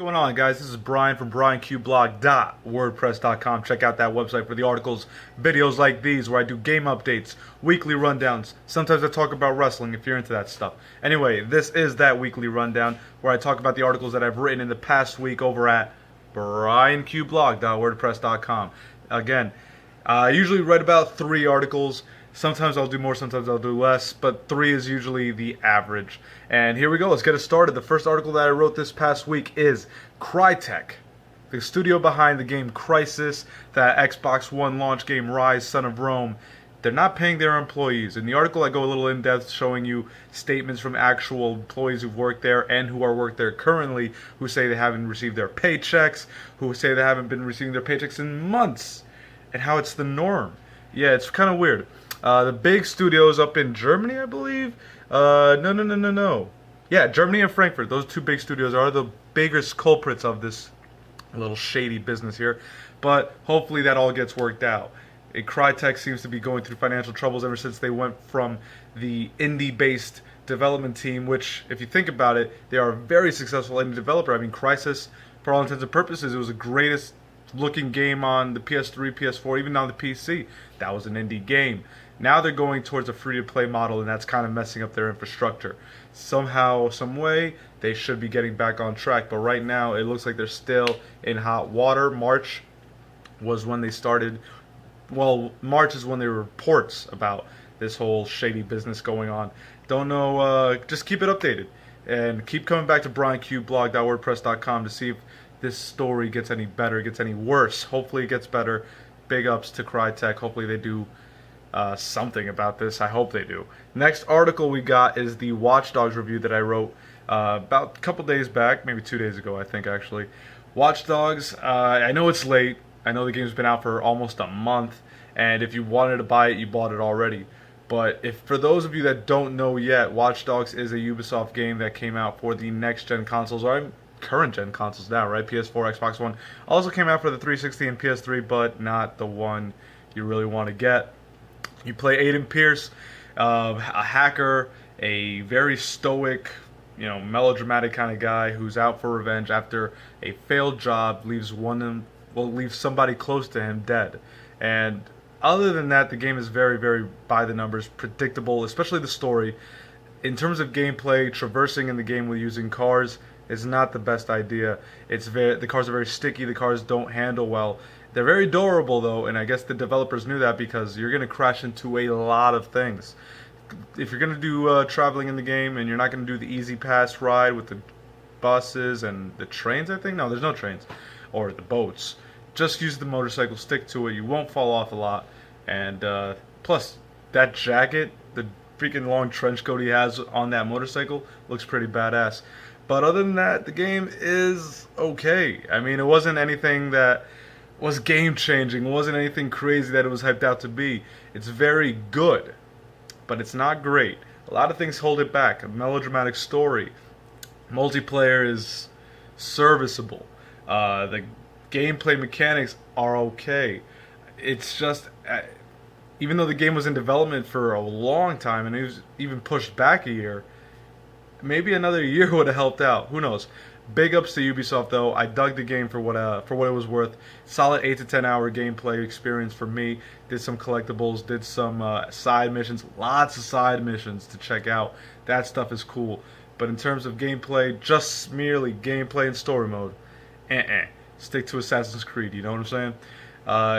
What's going on, guys? This is Brian from BrianQBlog.wordpress.com. Check out that website for the articles, videos like these where I do game updates, weekly rundowns. Sometimes I talk about wrestling if you're into that stuff. Anyway, this is that weekly rundown where I talk about the articles that I've written in the past week over at BrianQBlog.wordpress.com. Again, I usually write about 3 articles. Sometimes I'll do more, sometimes I'll do less, but 3 is usually the average. And here we go, let's get it started. The first article that I wrote this past week is Crytek, the studio behind the game Crysis, that Xbox One launch game Rise, Son of Rome. They're not paying their employees. In the article I go a little in depth showing you statements from actual employees who've worked there and who are worked there currently, who say they haven't received their paychecks, who say they haven't been receiving their paychecks in months, and how it's the norm. Yeah, it's kind of weird. The big studios up in Germany, I believe. No. Yeah, Germany and Frankfurt. Those 2 big studios are the biggest culprits of this little shady business here. But hopefully that all gets worked out. Crytek seems to be going through financial troubles ever since they went from the indie-based development team, which, if you think about it, they are a very successful indie developer. I mean, Crysis, for all intents and purposes, it was the greatest looking game on the PS3, PS4, even on the PC. That was an indie game. Now they're going towards a free-to-play model, and that's kind of messing up their infrastructure. Somehow, some way, they should be getting back on track, but right now it looks like they're still in hot water. March was when they started. Well, March is when there were reports about this whole shady business going on. Don't know, just keep it updated. And keep coming back to BrianQBlog.wordpress.com to see if this story gets any better, gets any worse. Hopefully it gets better. Big ups to Crytek. Hopefully they do something about this. I hope they do. Next article we got is the Watch Dogs review that I wrote about a couple days back, maybe 2 days ago, I think, actually. Watch Dogs, I know it's late. I know the game's been out for almost a month, and if you wanted to buy it, you bought it already. But if for those of you that don't know yet, Watch Dogs is a Ubisoft game that came out for the next-gen consoles, or current-gen consoles now, right? PS4, Xbox One. Also came out for the 360 and PS3, but not the one you really want to get. You play Aiden Pierce, a hacker, a very stoic, melodramatic kind of guy who's out for revenge after a failed job leaves somebody close to him dead. And other than that, the game is very, very by the numbers, predictable, especially the story. In terms of gameplay, traversing in the game with using cars is not the best idea. The cars are very sticky, the cars don't handle well. They're very durable though, and I guess the developers knew that because you're going to crash into a lot of things. If you're going to do traveling in the game and you're not going to do the easy pass ride with the buses and the trains, I think? No, there's no trains. Or the boats. Just use the motorcycle, stick to it, you won't fall off a lot. And plus, that jacket, the freaking long trench coat he has on that motorcycle, looks pretty badass. But other than that, the game is okay. I mean, it wasn't anything that was game-changing. It wasn't anything crazy that it was hyped out to be. It's very good, but it's not great. A lot of things hold it back. A melodramatic story. Multiplayer is serviceable. The gameplay mechanics are okay. It's just, even though the game was in development for a long time and it was even pushed back a year, maybe another year would have helped out. Who knows? Big ups to Ubisoft though. I dug the game for what it was worth. Solid 8 to 10 hour gameplay experience for me. Did some collectibles, did some side missions, lots of side missions to check out. That stuff is cool. But in terms of gameplay, just merely gameplay and story mode, stick to Assassin's Creed, you know what I'm saying?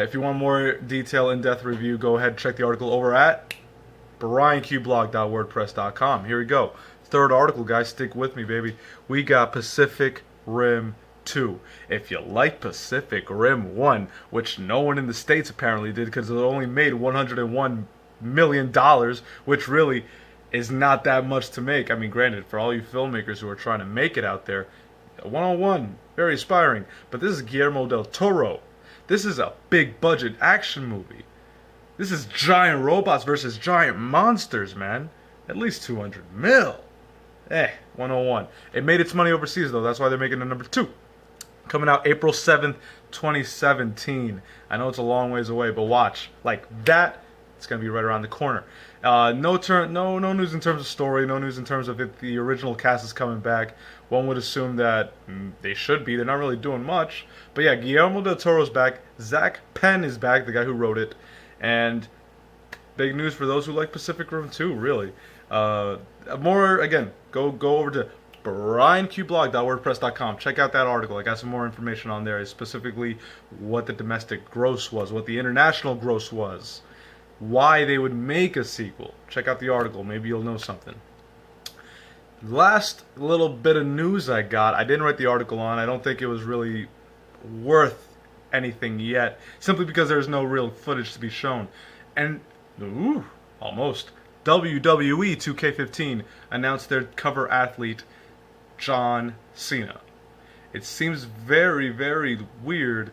If you want more detailed, in-depth review, go ahead and check the article over at BrianQBlog.wordpress.com. Here we go. Third article, guys. Stick with me, baby. We got Pacific Rim 2. If you like Pacific Rim 1, which no one in the States apparently did because it only made $101 million, which really is not that much to make. I mean, granted, for all you filmmakers who are trying to make it out there, 101, very aspiring. But this is Guillermo del Toro. This is a big budget action movie. This is giant robots versus giant monsters, man. At least 200 mil. 101. It made its money overseas, though. That's why they're making it number 2. Coming out April 7th, 2017. I know it's a long ways away, but watch. Like, that It's going to be right around the corner. No news in terms of story, no news in terms of if the original cast is coming back. One would assume that they should be. They're not really doing much. But yeah, Guillermo del Toro's back. Zach Penn is back, the guy who wrote it. And big news for those who like Pacific Rim 2, really. More, again, go over to brianqblog.wordpress.com. Check out that article. I got some more information on there, specifically what the domestic gross was, what the international gross was, why they would make a sequel. Check out the article. Maybe you'll know something. Last little bit of news I got, I didn't write the article on. I don't think it was really worth anything yet, simply because there's no real footage to be shown. And, almost. WWE 2K15 announced their cover athlete, John Cena. It seems very, very weird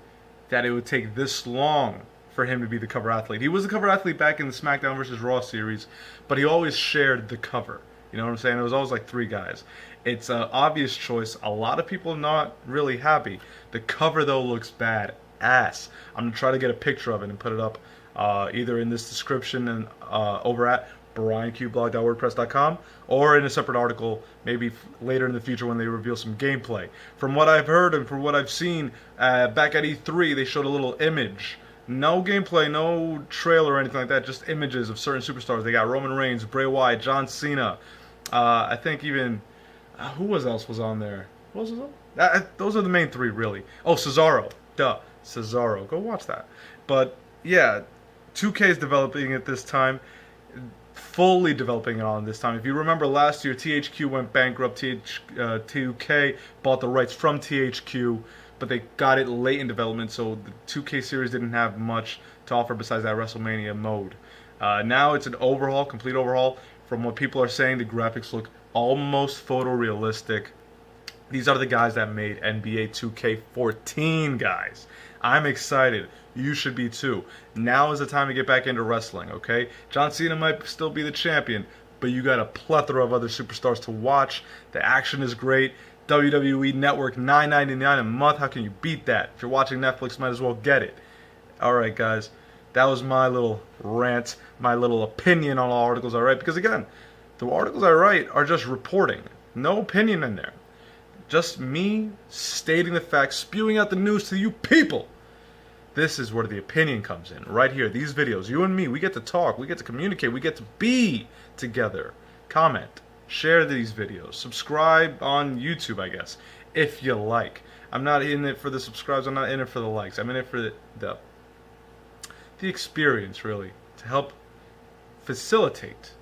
that it would take this long for him to be the cover athlete. He was the cover athlete back in the SmackDown vs. Raw series, but he always shared the cover. You know what I'm saying? It was always like 3 guys. It's an obvious choice. A lot of people not really happy. The cover, though, looks bad ass. I'm going to try to get a picture of it and put it up either in this description and over at brianqblog.wordpress.com or in a separate article maybe later in the future when they reveal some gameplay. From what I've heard and from what I've seen, back at E3 they showed a little image. No gameplay, no trailer or anything like that, just images of certain superstars. They got Roman Reigns, Bray Wyatt, John Cena. I think even, who else was on there? What was it? Those are the main 3, really. Oh, Cesaro. Duh. Cesaro. Go watch that. But, yeah, 2K is developing it this time. Fully developing it on this time. If you remember last year, THQ went bankrupt. 2K bought the rights from THQ, but they got it late in development, so the 2K series didn't have much to offer besides that WrestleMania mode. Now it's an overhaul, complete overhaul. From what people are saying, the graphics look almost photorealistic. These are the guys that made NBA 2K14, guys. I'm excited. You should be too. Now is the time to get back into wrestling, okay? John Cena might still be the champion, but you got a plethora of other superstars to watch. The action is great. WWE Network, $9.99 a month. How can you beat that? If you're watching Netflix, might as well get it. Alright, guys. That was my little rant, my little opinion on all articles I write. Because again, the articles I write are just reporting. No opinion in there. Just me stating the facts, spewing out the news to you people. This is where the opinion comes in. Right here, these videos. You and me, we get to talk, we get to communicate, we get to be together. Comment, share these videos, subscribe on YouTube, I guess, if you like. I'm not in it for the subscribes, I'm not in it for the likes. I'm in it for the experience, really, to help facilitate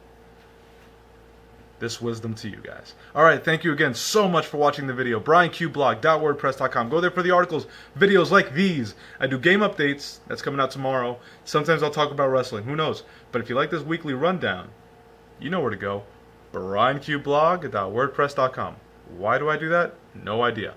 this wisdom to you guys. Alright, thank you again so much for watching the video. brianqblog.wordpress.com. Go there for the articles, videos like these. I do game updates, that's coming out tomorrow. Sometimes I'll talk about wrestling, who knows. But if you like this weekly rundown, you know where to go. brianqblog.wordpress.com. Why do I do that? No idea.